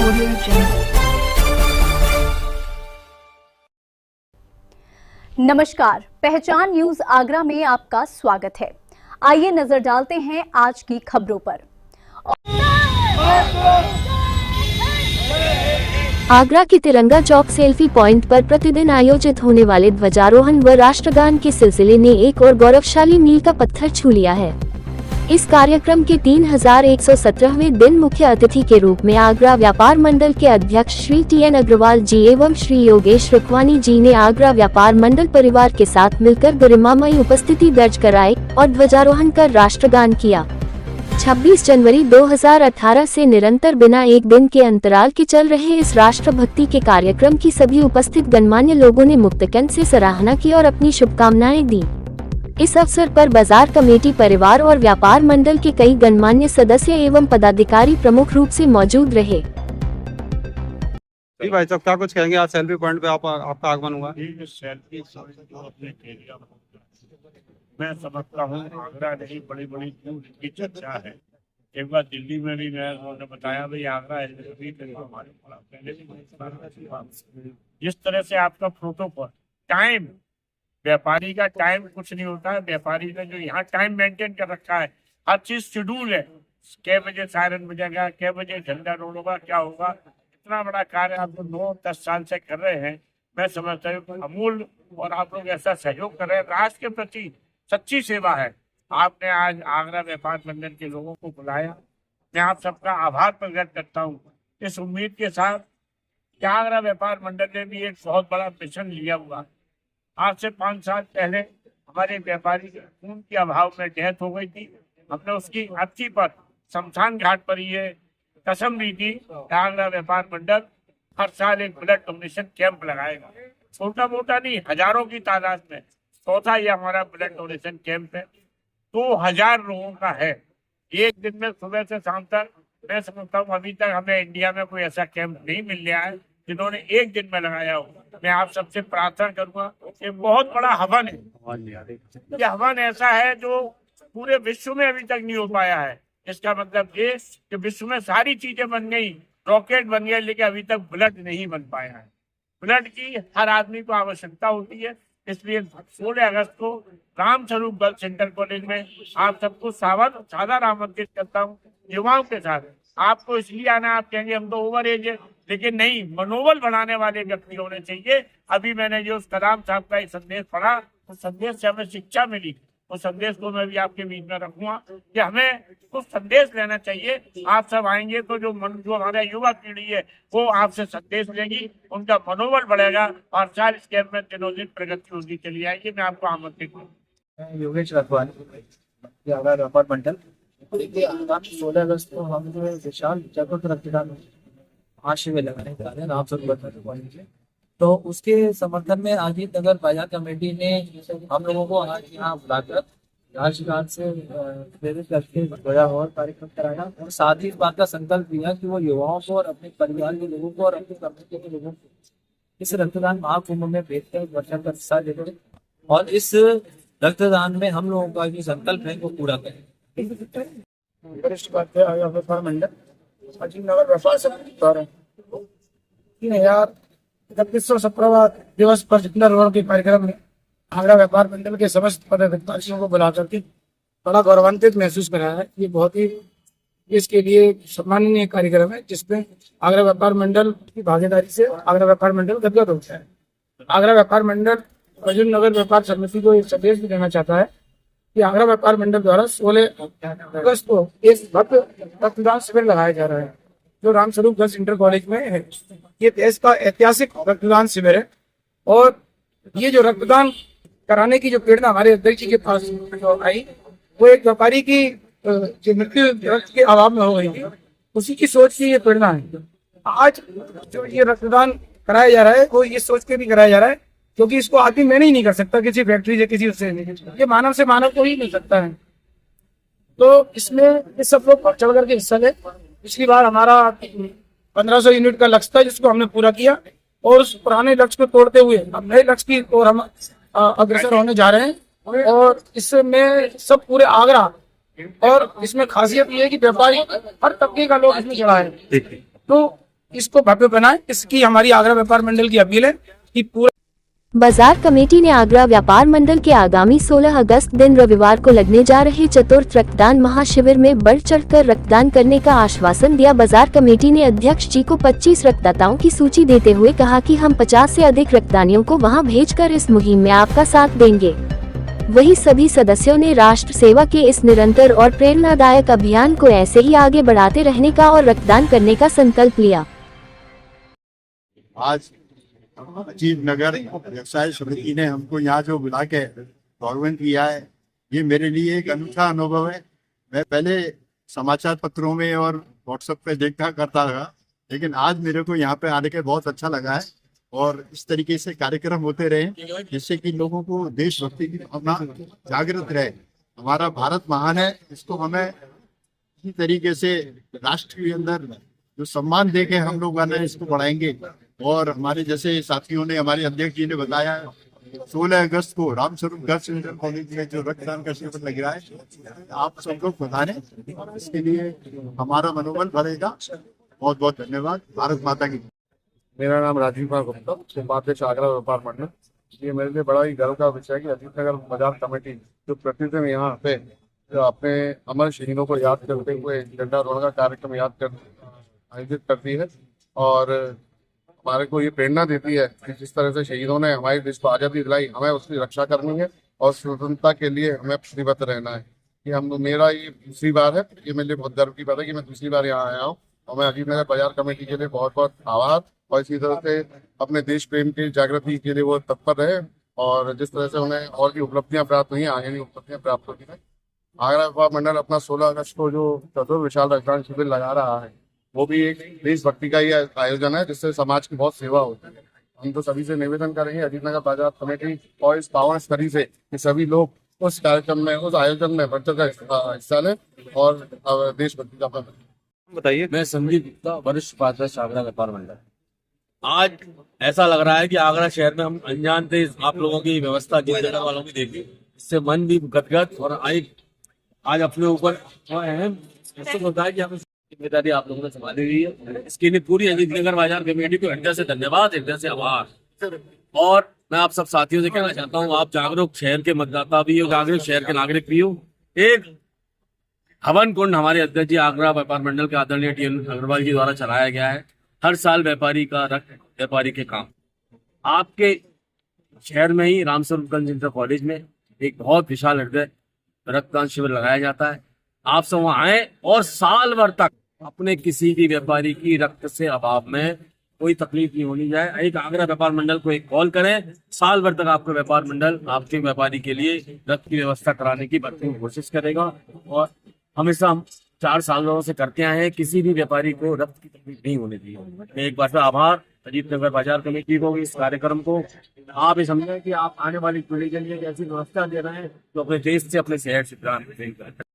Audio Jungle। नमस्कार, पहचान news Agra में आपका स्वागत है। आइए नजर डालते हैं आज की खबरों पर। आगरा के तिरंगा चौक सेल्फी पॉइंट पर प्रतिदिन आयोजित होने वाले ध्वजारोहण व राष्ट्रगान के सिलसिले ने एक और गौरवशाली मील का पत्थर छू लिया है। इस कार्यक्रम के 3117वें दिन मुख्य अतिथि के रूप में आगरा व्यापार मंडल के अध्यक्ष श्री TN अग्रवाल जी एवं श्री योगेश रुखवानी जी ने आगरा व्यापार मंडल परिवार के साथ मिलकर गरिमामयी उपस्थिति दर्ज कराई और ध्वजारोहण कर राष्ट्रगान किया। 26 जनवरी 2018 से निरंतर बिना एक दिन के अंतराल के चल रहे इस राष्ट्रभक्ति के कार्यक्रम की सभी उपस्थित गणमान्य लोगों ने मुक्तकंठ से सराहना की और अपनी शुभकामनाएं दी। इस अवसर पर बाजार कमेटी परिवार और व्यापार मंडल के कई गणमान्य सदस्य एवं पदाधिकारी प्रमुख रूप से मौजूद रहे। भाई साहब क्या कुछ कहेंगे, आज सेल्फी पॉइंट पे आपका आगमन हुआ? मैं समझता हूँ आगरा नहीं बड़ी बड़ी दूर की चर्चा है। एक बार दिल्ली में भी मैं उन्होंने बताया भाई आगरा जिस तरह से आपका प्रोटोकॉल टाइम, व्यापारी का टाइम कुछ नहीं होता है। व्यापारी ने जो यहाँ टाइम मेंटेन कर रखा है, हर चीज शेड्यूल है। कै बजे सायरन बजेगा, कै बजे झंडा रोड होगा, क्या होगा। इतना बड़ा कार्य आप लोग 9-10 साल से कर रहे हैं। मैं समझता हूँ अमूल और आप लोग ऐसा सहयोग कर रहे हैं, राष्ट्र के प्रति सच्ची सेवा है। आपने आज आगरा व्यापार मंडल के लोगों को बुलाया, मैं आप सबका आभार प्रकट करता हूँ। इस उम्मीद के साथ कि आगरा व्यापार मंडल ने भी एक बहुत बड़ा मिशन लिया हुआ। आज से 5 साल पहले हमारे व्यापारी खून के अभाव में डेथ हो गई थी। हमने उसकी अर्थी पर शमशान घाट पर ये कसम ली थी कि आगरा व्यापार मंडल हर साल एक ब्लड डोनेशन कैंप लगाएगा। छोटा मोटा नहीं, हजारों की तादाद में। चौथा ये हमारा ब्लड डोनेशन कैंप है, 2000 लोगों का है। एक दिन में सुबह से शाम तक। मैं समझता हूँ अभी तक हमें इंडिया में कोई ऐसा कैंप नहीं मिल रहा है जिन्होंने एक दिन में लगाया हो। मैं आप सबसे प्रार्थना करूंगा, ये बहुत बड़ा हवन है। ये हवन ऐसा है जो पूरे विश्व में अभी तक नहीं हो पाया है। इसका मतलब ये कि विश्व में सारी चीजें बन गई, रॉकेट बन गए, लेकिन अभी तक ब्लड नहीं बन पाया है। ब्लड की हर आदमी को आवश्यकता होती है। इसलिए 16 अगस्त को रामस्वरूप गर्ल्स सेंटर कॉलेज में आप सबको सादर आमंत्रित करता हूँ। युवाओं के साथ आपको इसलिए आना, आप कहेंगे हम तो ओवर एज है, लेकिन नहीं, मनोबल बढ़ाने वाले व्यक्ति होने चाहिए। अभी मैंने जो कलाम साहब का एक संदेश पढ़ा, उस संदेश से हमें शिक्षा मिली। उस संदेश को मैं भी आपके बीच में रखूंगा कि हमें कुछ संदेश लेना चाहिए। आप सब आएंगे तो जो हमारा युवा पीढ़ी है वो आपसे संदेश लेगी, उनका मनोबल बढ़ेगा और सारे इस कैंप में दिनों दिन प्रगति होती चली आएगी। मैं आपको आमंत्रित करूँ। योगेश रुखवानी, आगरा व्यापार मंडल। देखिए, आगामी 16 अगस्त को हम जो विशाल जागरूक रक्तदान महाशिविर लगाने जा रहे हैं रामस्वरूप। तो उसके समर्थन में आज नगर बाजार कमेटी ने हम लोगों को आज यहाँ बुलाकर राष्ट्रगान से प्रेरित करके ध्वजारोहण कार्यक्रम कराया और साथ ही इस बात का संकल्प लिया कि वो युवाओं को और अपने परिवार के लोगों को और अपनी कम्युनिटी के लोगों को इस रक्तदान महाकुंभ में बेहतर वर्षा का हिस्सा लेते और इस रक्तदान में हम लोगों का जो संकल्प है वो पूरा करें। वरिष्ठ व्यापार मंडल अजीम नगर व्यापार समिति द्वारा 3117वां दिवस पर झंडारोहण के कार्यक्रम में आगरा व्यापार मंडल के समस्त पदाधिकारियों को बुला करके बड़ा गौरवान्वित महसूस कराया है। ये बहुत ही इसके लिए सम्माननीय कार्यक्रम है, जिसमें आगरा व्यापार मंडल की भागीदारी से आगरा व्यापार मंडल गदगद होता है। आगरा व्यापार मंडल अर्जुन नगर व्यापार समिति को एक संदेश भी देना चाहता है कि आगरा व्यापार मंडल द्वारा 16 अगस्त को एक भव्य रक्तदान शिविर लगाया जा रहा है जो रामस्वरूप गर्ल्स इंटर कॉलेज में है। ये देश का ऐतिहासिक रक्तदान शिविर है और ये जो रक्तदान कराने की जो प्रेरणा हमारे अध्यक्ष जी के पास जो आई, वो एक व्यापारी की जो मृत्यु रक्त के अभाव में हो गई थी, उसी की सोच की ये प्रेरणा है। आज जो ये रक्तदान कराया जा रहा है वो ये सोच के भी कराया जा रहा है क्योंकि इसको आदमी मैंने ही नहीं कर सकता, किसी फैक्ट्री से किसी उससे नहीं, ये मानव से मानव को ही मिल सकता है। तो इसमें ये सब लोग बढ़ चढ़ करके हिस्सा ले। पिछली बार हमारा 1500 यूनिट का लक्ष्य था जिसको हमने पूरा किया और उस पुराने लक्ष्य को तोड़ते हुए अब नए लक्ष्य की ओर हम अग्रसर होने जा रहे हैं। और इसमें सब पूरे आगरा और इसमें खासियत ये है कि व्यापारी हर तबके का लोग इसमें चढ़ा है। तो इसको भव्य बनाए, इसकी हमारी आगरा व्यापार मंडल की अपील है कि पूरा बाजार कमेटी ने आगरा व्यापार मंडल के आगामी 16 अगस्त दिन रविवार को लगने जा रहे चतुर्थ रक्तदान महाशिविर में बढ़ चढ़कर रक्तदान करने का आश्वासन दिया। बाजार कमेटी ने अध्यक्ष जी को 25 रक्तदाताओं की सूची देते हुए कहा कि हम 50 से अधिक रक्तदानियों को वहां भेजकर इस मुहिम में आपका साथ देंगे। वहीं सभी सदस्यों ने राष्ट्र सेवा के इस निरंतर और प्रेरणादायक अभियान को ऐसे ही आगे बढ़ाते रहने का और रक्तदान करने का संकल्प लिया। आज अजीत नगर व्यवसाय समिति ने हमको यहाँ जो बुला के गवर्नमेंट किया है, ये मेरे लिए एक अनूठा अनुभव है। मैं पहले समाचार पत्रों में और व्हाट्सएप पे देखा करता था, लेकिन आज मेरे को यहाँ पे आने के बहुत अच्छा लगा है। और इस तरीके से कार्यक्रम होते रहे जिससे कि लोगों को देशभक्ति की भावना जागृत रहे। हमारा भारत महान है, इसको हमें इसी तरीके से राष्ट्र के अंदर जो सम्मान दे के हम लोग इसको बढ़ाएंगे। और हमारे जैसे साथियों ने, हमारे अध्यक्ष जी ने बताया, 16 अगस्त को रामस्वरूप गर्ल्स इंटर कॉलेज में जो रक्तदान का शिविर लग रहा है, आप सब लोग बताने, इसके लिए हमारा मनोबल बढ़ेगा। बहुत बहुत धन्यवाद। भारत माता की। मेरा नाम राजीव कुमार गुप्ता, उपाध्यक्ष आगरा व्यापार मंडल। ये मेरे लिए बड़ा ही गर्व का विषय है कि अजीत नगर बाजार कमेटी जो प्रतिदिन यहाँ पे जो अपने अमर शहीदों को याद करते हुए झंडारोहण का कार्यक्रम आयोजित करती है और हमारे को ये प्रेरणा देती है कि जिस तरह से शहीदों ने हमारे देश को आज़ादी दिलाई, हमें उसकी रक्षा करनी है और स्वतंत्रता के लिए हमें प्रतिबद्ध रहना है। कि मेरा ये दूसरी बार है, ये मेरे लिए बहुत गर्व की बात है कि मैं दूसरी बार यहाँ आया हूँ और मैं अजीत नगर बाजार कमेटी के लिए बहुत बहुत आभार। और इसी तरह से अपने देश प्रेम की जागृति के लिए वो तत्पर रहे और जिस तरह से उन्हें और भी उपलब्धियां प्राप्त हुई, आगे भी उपलब्धियां प्राप्त होती हैं। आगरा व्यापार मंडल अपना 16 अगस्त को जो चतुर्थ विशाल रक्तदान शिविर लगा रहा है, वो भी एक देशभक्ति का ही आयोजन है जिससे समाज की बहुत सेवा होती है। हम तो सभी से निवेदन करेंगे, अजीत नगर बाजार कमेटी और इस पावन स्तरी से कि सभी लोग उस कार्यक्रम में, उस आयोजन में बढ़ चढ़कर हिस्सा लें और देशभक्ति का बताइए। मैं संदीप गुप्ता, वरिष्ठ उपाध्यक्ष आगरा व्यापार मंडल। आज ऐसा लग रहा है कि आगरा शहर में हम अनजान थे, आप लोगों की व्यवस्था जिला वालों की देखी, इससे मन भी गदगद और आज अपने ऊपर अहम होता है कि हमें जिम्मेदारी आप लोगों ने संभाली हुई है। इसके लिए पूरी अजीत नगर बाजार कमेटी को हृदय से धन्यवाद, हृदय से आभार। और मैं आप सब साथियों से कहना चाहता हूँ, आप जागरूक शहर के मतदाता भी हो, जागरूक शहर के नागरिक भी हो। एक हवन कुंड हमारे अध्यक्ष जी आगरा व्यापार मंडल के आदरणीय टी.एन. अग्रवाल जी द्वारा चलाया गया है। हर साल व्यापारी का रक्त व्यापारी के काम। आपके शहर में ही रामस्वरूपगंज इंटर कॉलेज में एक बहुत विशाल हृदय रक्तदान शिविर लगाया जाता है। आप सब वहाँ आए और साल भर तक अपने किसी भी व्यापारी की रक्त से अभाव में कोई तकलीफ नहीं होनी जाए। एक आगरा व्यापार मंडल को एक कॉल करें, साल भर तक आपका व्यापार मंडल आपके व्यापारी के लिए रक्त की व्यवस्था कराने की भरपूर कोशिश करेगा। और हमेशा हम 4 सालों से करते आए हैं, किसी भी व्यापारी को रक्त की तकलीफ नहीं होने दी। मैं एक बार फिर आभार अजीत नगर बाजार कमेटी को, इस कार्यक्रम को। आप ये समझें कि आप आने वाली पीढ़ी के लिए एक ऐसी व्यवस्था दे रहे हैं जो अपने देश से, अपने शहर से